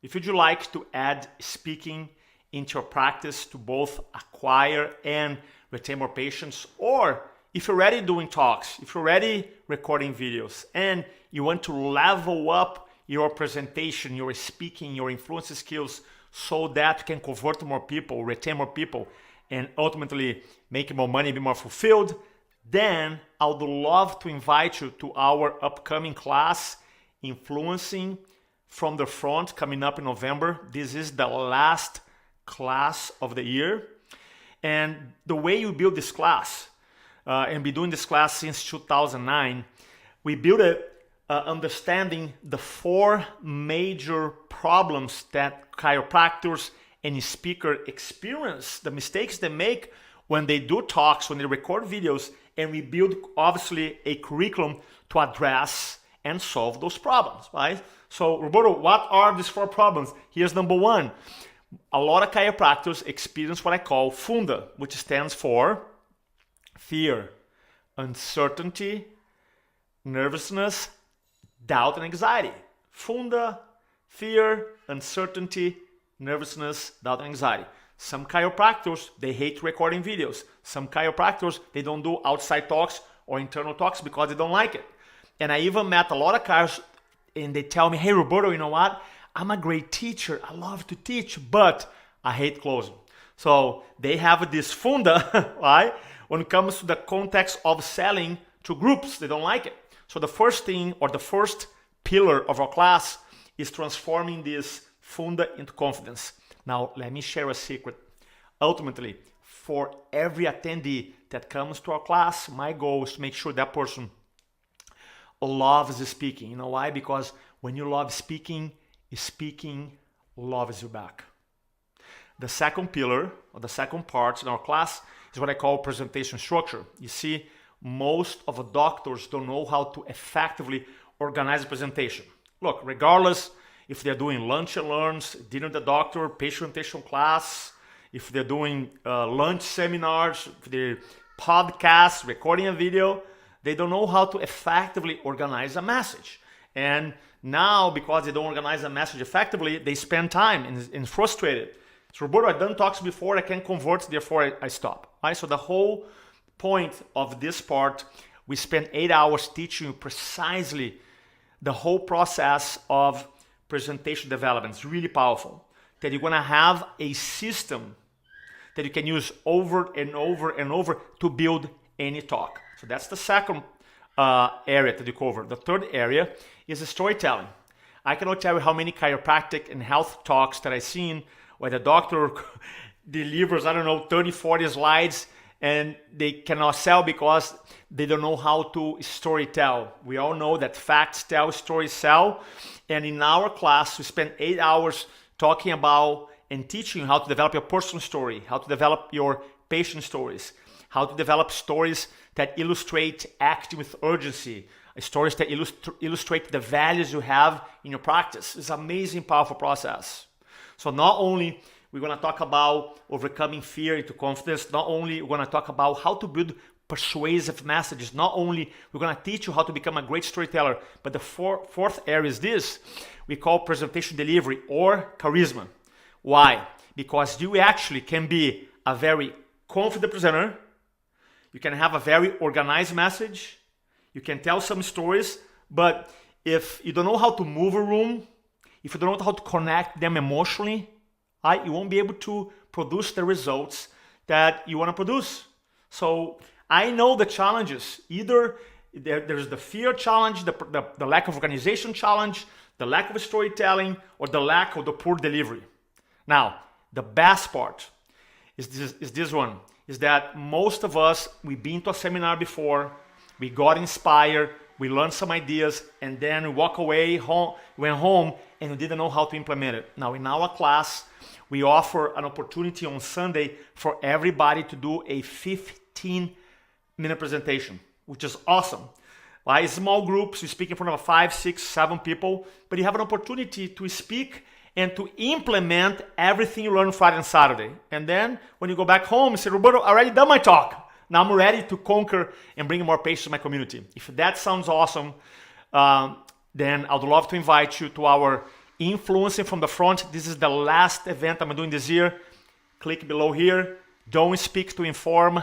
if you'd like to add speaking into your practice to both acquire and retain more patients, or if you're already doing talks, if you're already recording videos, and you want to level up your presentation, your speaking, your influence skills so that you can convert more people, retain more people, and ultimately make more money, be more fulfilled, then I would love to invite you to our upcoming class, Influencing from the Front, coming up in November. This is the last class of the year. And the way you build this class, and been doing this class since 2009, we built it understanding the 4 major problems that chiropractors and speakers experience, the mistakes they make when they do talks, when they record videos, and we build obviously a curriculum to address and solve those problems, right? So Roberto, what are these 4 problems? Here's number 1. A lot of chiropractors experience what I call FUNDA, which stands for fear, uncertainty, nervousness, doubt, and anxiety. FUNDA, fear, uncertainty, nervousness, doubt, and anxiety. Some chiropractors, they hate recording videos. Some chiropractors, they don't do outside talks or internal talks because they don't like it. And I even met a lot of chiros, and they tell me, hey, Roberto, you know what? I'm a great teacher. I love to teach, but I hate closing. So they have this funda, right? When it comes to the context of selling to groups, they don't like it. So the first thing, or the first pillar of our class, is transforming this funda into confidence. Now, let me share a secret. Ultimately, for every attendee that comes to our class, my goal is to make sure that person loves speaking. You know why? Because when you love speaking, speaking loves you back. The second pillar, or the second part in our class, is what I call presentation structure. You see, most of the doctors don't know how to effectively organize a presentation. Look, regardless if they're doing lunch and learns, dinner with the doctor, patient orientation class, if they're doing lunch seminars, if they're podcasts, recording a video, they don't know how to effectively organize a message. And now, because they don't organize a message effectively, they spend time and frustrated. So Roberto, I've done talks before, I can't convert, therefore I stop. Right? So the whole point of this part, we spent 8 hours teaching you precisely the whole process of presentation development. It's really powerful. That you're gonna have a system that you can use over and over and over to build any talk. So that's the second area that you cover. The third area is the storytelling. I cannot tell you how many chiropractic and health talks that I've seen where the doctor delivers, 30, 40 slides, and they cannot sell because they don't know how to storytell. We all know that facts tell, stories sell. And in our class, we spend 8 hours talking about and teaching you how to develop your personal story, how to develop your patient stories, how to develop stories that illustrate acting with urgency, stories that illustrate the values you have in your practice. It's an amazing, powerful process. So not only we're going to talk about overcoming fear into confidence, not only we're going to talk about how to build persuasive messages, not only we're going to teach you how to become a great storyteller, but the fourth area is this, we call presentation delivery or charisma. Why? Because you actually can be a very confident presenter, you can have a very organized message, you can tell some stories, but if you don't know how to move a room, if you don't know how to connect them emotionally, you won't be able to produce the results that you want to produce. So I know the challenges. Either there's the fear challenge, the lack of organization challenge, the lack of storytelling, or the lack of the poor delivery. Now, the best part is this one, is that most of us, we've been to a seminar before, we got inspired, we learned some ideas, and then we walk away, went home, and we didn't know how to implement it. Now, in our class, we offer an opportunity on Sunday for everybody to do a 15-minute presentation, which is awesome. Right? Small groups, you speak in front of 5, 6, 7 people, but you have an opportunity to speak and to implement everything you learn Friday and Saturday. And then when you go back home, you say, Roberto, I already done my talk. Now I'm ready to conquer and bring more patients to my community. If that sounds awesome, then I would love to invite you to our influencing from the front. This is the last event I'm doing this year. Click below here. Don't speak to inform.